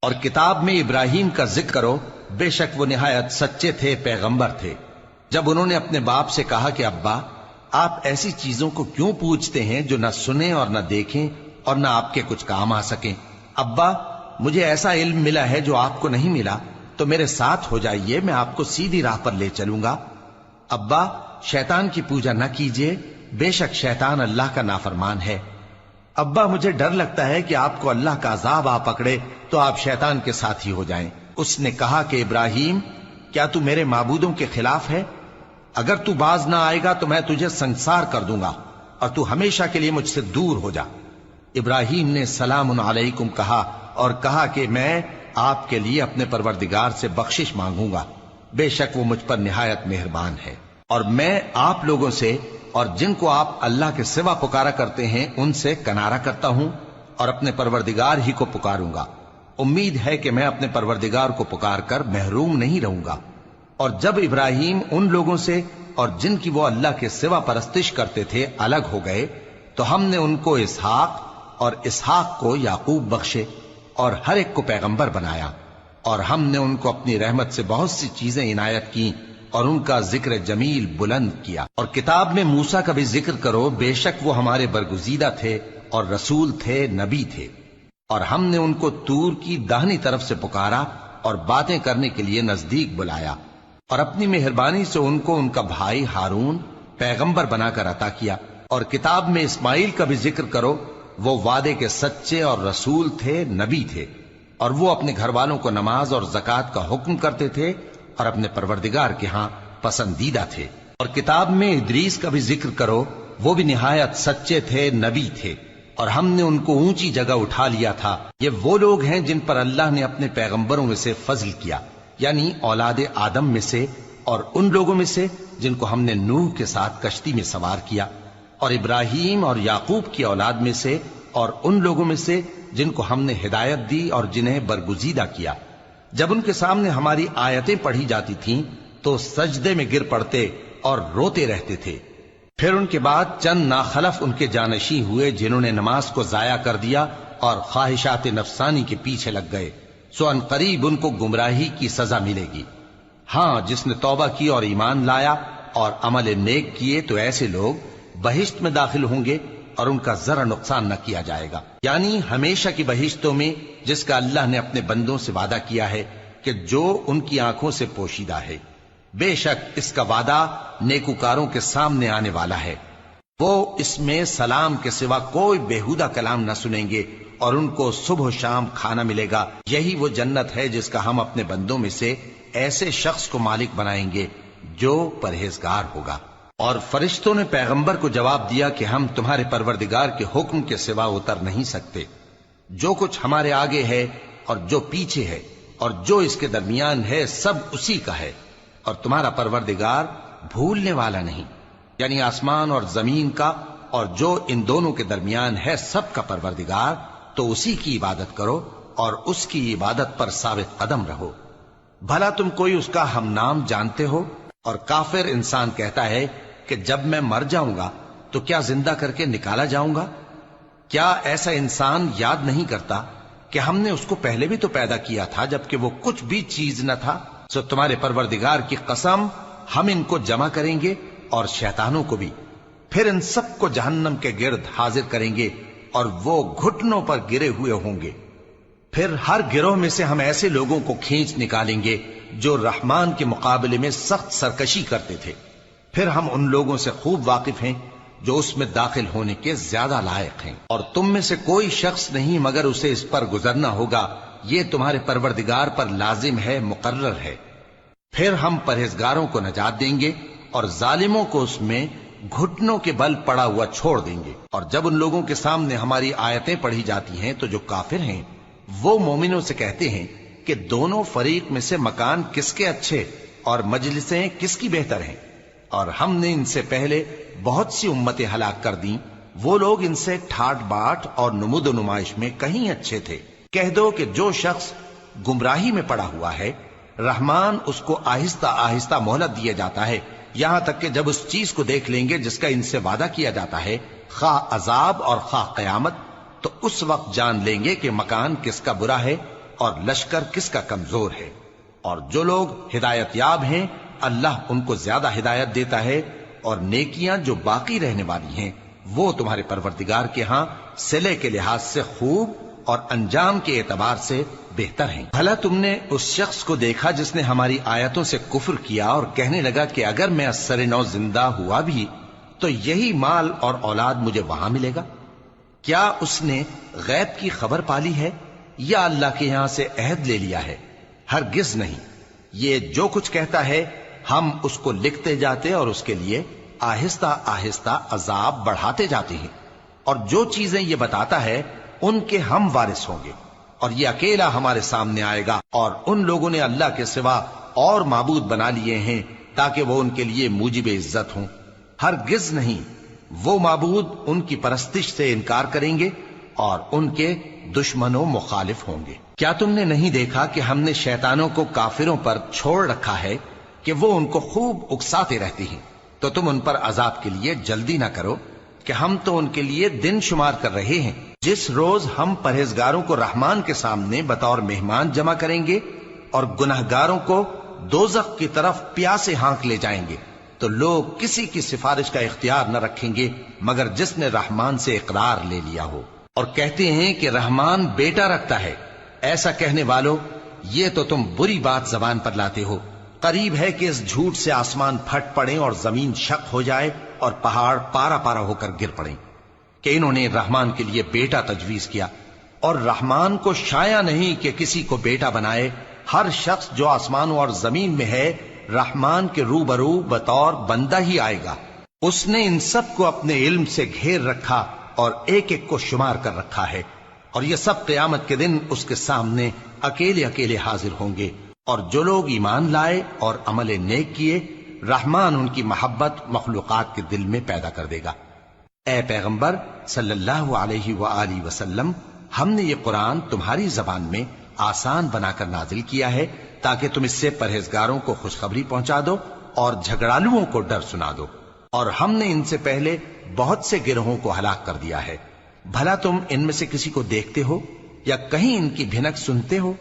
اور کتاب میں ابراہیم کا ذکر کرو، بے شک وہ نہایت سچے تھے، پیغمبر تھے۔ جب انہوں نے اپنے باپ سے کہا کہ ابا، آپ ایسی چیزوں کو کیوں پوچھتے ہیں جو نہ سنیں اور نہ دیکھیں اور نہ آپ کے کچھ کام آ سکیں؟ ابا، مجھے ایسا علم ملا ہے جو آپ کو نہیں ملا، تو میرے ساتھ ہو جائیے، میں آپ کو سیدھی راہ پر لے چلوں گا۔ ابا، شیطان کی پوجا نہ کیجیے، بے شک شیطان اللہ کا نافرمان ہے۔ ابا، مجھے ڈر لگتا ہے کہ آپ کو اللہ کا عذاب آ پکڑے تو آپ شیطان کے ساتھی ہو جائیں۔ اس نے کہا کہ ابراہیم، کیا تو میرے معبودوں کے خلاف ہے؟ اگر تو باز نہ آئے گا تو میں تجھے سنسار کر دوں گا اور تو ہمیشہ کے لیے مجھ سے دور ہو جا۔ ابراہیم نے سلام علیکم کہا اور کہا کہ میں آپ کے لیے اپنے پروردگار سے بخشش مانگوں گا، بے شک وہ مجھ پر نہایت مہربان ہے۔ اور میں آپ لوگوں سے اور جن کو آپ اللہ کے سوا پکارا کرتے ہیں ان سے کنارہ کرتا ہوں اور اپنے پروردگار ہی کو پکاروں گا۔ امید ہے کہ میں اپنے پروردگار کو پکار کر محروم نہیں رہوں گا۔ اور جب ابراہیم ان لوگوں سے اور جن کی وہ اللہ کے سوا پرستش کرتے تھے الگ ہو گئے تو ہم نے ان کو اسحاق اور اسحاق کو یعقوب بخشے اور ہر ایک کو پیغمبر بنایا، اور ہم نے ان کو اپنی رحمت سے بہت سی چیزیں عنایت کی اور ان کا ذکر جمیل بلند کیا۔ اور کتاب میں موسیٰ کا بھی ذکر کرو، بے شک وہ ہمارے برگزیدہ تھے اور رسول تھے، نبی تھے، اور ہم نے ان کو طور کی داہنی طرف سے پکارا اور باتیں کرنے کے لیے نزدیک بلایا، اور اپنی مہربانی سے ان کو ان کا بھائی ہارون پیغمبر بنا کر عطا کیا۔ اور کتاب میں اسماعیل کا بھی ذکر کرو، وہ وعدے کے سچے اور رسول تھے، نبی تھے، اور وہ اپنے گھر والوں کو نماز اور زکوٰۃ کا حکم کرتے تھے اور اپنے پروردگار کے ہاں پسندیدہ تھے۔ اور کتاب میں ادریس کا بھی ذکر کرو، وہ بھی نہایت سچے تھے، نبی تھے، اور ہم نے ان کو اونچی جگہ اٹھا لیا تھا۔ یہ وہ لوگ ہیں جن پر اللہ نے اپنے پیغمبروں میں سے فضل کیا، یعنی اولاد آدم میں سے، اور ان لوگوں میں سے جن کو ہم نے نوح کے ساتھ کشتی میں سوار کیا، اور ابراہیم اور یعقوب کی اولاد میں سے، اور ان لوگوں میں سے جن کو ہم نے ہدایت دی اور جنہیں برگزیدہ کیا۔ جب ان کے سامنے ہماری آیتیں پڑھی جاتی تھیں تو سجدے میں گر پڑتے اور روتے رہتے تھے۔ پھر ان کے بعد چند ناخلف ان کے جانشیں ہوئے جنہوں نے نماز کو ضائع کر دیا اور خواہشات نفسانی کے پیچھے لگ گئے، سو ان قریب ان کو گمراہی کی سزا ملے گی۔ ہاں، جس نے توبہ کی اور ایمان لایا اور عمل نیک کیے تو ایسے لوگ بہشت میں داخل ہوں گے اور ان کا ذرا نقصان نہ کیا جائے گا، یعنی ہمیشہ کی بہشتوں میں، جس کا اللہ نے اپنے بندوں سے وعدہ کیا ہے کہ جو ان کی آنکھوں سے پوشیدہ ہے۔ بے شک اس کا وعدہ نیکوکاروں کے سامنے آنے والا ہے، وہ اس میں سلام کے سوا کوئی بیہودہ کلام نہ سنیں گے اور ان کو صبح و شام کھانا ملے گا۔ یہی وہ جنت ہے جس کا ہم اپنے بندوں میں سے ایسے شخص کو مالک بنائیں گے جو پرہیزگار ہوگا۔ اور فرشتوں نے پیغمبر کو جواب دیا کہ ہم تمہارے پروردگار کے حکم کے سوا اتر نہیں سکتے، جو کچھ ہمارے آگے ہے اور جو پیچھے ہے اور جو اس کے درمیان ہے سب اسی کا ہے، اور تمہارا پروردگار بھولنے والا نہیں، یعنی آسمان اور زمین کا اور جو ان دونوں کے درمیان ہے سب کا پروردگار، تو اسی کی عبادت کرو اور اس کی عبادت پر ثابت قدم رہو۔ بھلا تم کوئی اس کا ہم نام جانتے ہو؟ اور کافر انسان کہتا ہے کہ جب میں مر جاؤں گا تو کیا زندہ کر کے نکالا جاؤں گا؟ کیا ایسا انسان یاد نہیں کرتا کہ ہم نے اس کو پہلے بھی تو پیدا کیا تھا جبکہ وہ کچھ بھی چیز نہ تھا؟ سو تمہارے پروردگار کی قسم، ہم ان کو جمع کریں گے اور شیطانوں کو بھی، پھر ان سب کو جہنم کے گرد حاضر کریں گے اور وہ گھٹنوں پر گرے ہوئے ہوں گے۔ پھر ہر گروہ میں سے ہم ایسے لوگوں کو کھینچ نکالیں گے جو رحمان کے مقابلے میں سخت سرکشی کرتے تھے، پھر ہم ان لوگوں سے خوب واقف ہیں جو اس میں داخل ہونے کے زیادہ لائق ہیں، اور تم میں سے کوئی شخص نہیں مگر اسے اس پر گزرنا ہوگا، یہ تمہارے پروردگار پر لازم ہے، مقرر ہے۔ پھر ہم پرہیزگاروں کو نجات دیں گے اور ظالموں کو اس میں گھٹنوں کے بل پڑا ہوا چھوڑ دیں گے۔ اور جب ان لوگوں کے سامنے ہماری آیتیں پڑھی جاتی ہیں تو جو کافر ہیں وہ مومنوں سے کہتے ہیں کہ دونوں فریق میں سے مکان کس کے اچھے اور مجلسیں کس کی بہتر ہیں، اور ہم نے ان سے پہلے بہت سی امتیں ہلاک کر دیں، وہ لوگ ان سے ٹھاٹ باٹ اور نمود و نمائش میں کہیں اچھے تھے۔ کہہ دو کہ جو شخص گمراہی میں پڑا ہوا ہے، رحمان اس کو آہستہ آہستہ مہلت دیا جاتا ہے، یہاں تک کہ جب اس چیز کو دیکھ لیں گے جس کا ان سے وعدہ کیا جاتا ہے، خواہ عذاب اور خواہ قیامت، تو اس وقت جان لیں گے کہ مکان کس کا برا ہے اور لشکر کس کا کمزور ہے۔ اور جو لوگ ہدایت یاب ہیں اللہ ان کو زیادہ ہدایت دیتا ہے، اور نیکیاں جو باقی رہنے والی ہیں وہ تمہارے پروردگار کے ہاں صلے کے لحاظ سے خوب اور انجام کے اعتبار سے بہتر ہیں۔ بھلا تم نے اس شخص کو دیکھا جس نے ہماری آیتوں سے کفر کیا اور کہنے لگا کہ اگر میں اثر نو زندہ ہوا بھی تو یہی مال اور اولاد مجھے وہاں ملے گا؟ کیا اس نے غیب کی خبر پالی ہے یا اللہ کے یہاں سے عہد لے لیا ہے؟ ہرگز نہیں، یہ جو کچھ کہتا ہے ہم اس کو لکھتے جاتے اور اس کے لیے آہستہ آہستہ عذاب بڑھاتے جاتے ہیں، اور جو چیزیں یہ بتاتا ہے ان کے ہم وارث ہوں گے، اور یہ اکیلا ہمارے سامنے آئے گا۔ اور ان لوگوں نے اللہ کے سوا اور معبود بنا لیے ہیں تاکہ وہ ان کے لیے موجب عزت ہوں۔ ہرگز نہیں، وہ معبود ان کی پرستش سے انکار کریں گے اور ان کے دشمن و مخالف ہوں گے۔ کیا تم نے نہیں دیکھا کہ ہم نے شیطانوں کو کافروں پر چھوڑ رکھا ہے کہ وہ ان کو خوب اکساتے رہتے ہیں؟ تو تم ان پر عذاب کے لیے جلدی نہ کرو کہ ہم تو ان کے لیے دن شمار کر رہے ہیں۔ جس روز ہم پرہیزگاروں کو رحمان کے سامنے بطور مہمان جمع کریں گے اور گناہگاروں کو دوزخ کی طرف پیاسے ہانک لے جائیں گے، تو لوگ کسی کی سفارش کا اختیار نہ رکھیں گے مگر جس نے رحمان سے اقرار لے لیا ہو۔ اور کہتے ہیں کہ رحمان بیٹا رکھتا ہے۔ ایسا کہنے والوں، یہ تو تم بری بات زبان پر لاتے ہو۔ قریب ہے کہ اس جھوٹ سے آسمان پھٹ پڑے اور زمین شق ہو جائے اور پہاڑ پارا پارا ہو کر گر پڑیں کہ انہوں نے رحمان کے لیے بیٹا تجویز کیا، اور رحمان کو شایع نہیں کہ کسی کو بیٹا بنائے۔ ہر شخص جو آسمانوں اور زمین میں ہے رحمان کے روبرو بطور بندہ ہی آئے گا۔ اس نے ان سب کو اپنے علم سے گھیر رکھا اور ایک ایک کو شمار کر رکھا ہے، اور یہ سب قیامت کے دن اس کے سامنے اکیلے اکیلے حاضر ہوں گے۔ اور جو لوگ ایمان لائے اور عمل نیک کیے رحمان ان کی محبت مخلوقات کے دل میں پیدا کر دے گا۔ اے پیغمبر صلی اللہ علیہ وآلہ وسلم، ہم نے یہ قرآن تمہاری زبان میں آسان بنا کر نازل کیا ہے تاکہ تم اس سے پرہیزگاروں کو خوشخبری پہنچا دو اور جھگڑالوؤں کو ڈر سنا دو۔ اور ہم نے ان سے پہلے بہت سے گروہوں کو ہلاک کر دیا ہے۔ بھلا تم ان میں سے کسی کو دیکھتے ہو یا کہیں ان کی بھنک سنتے ہو؟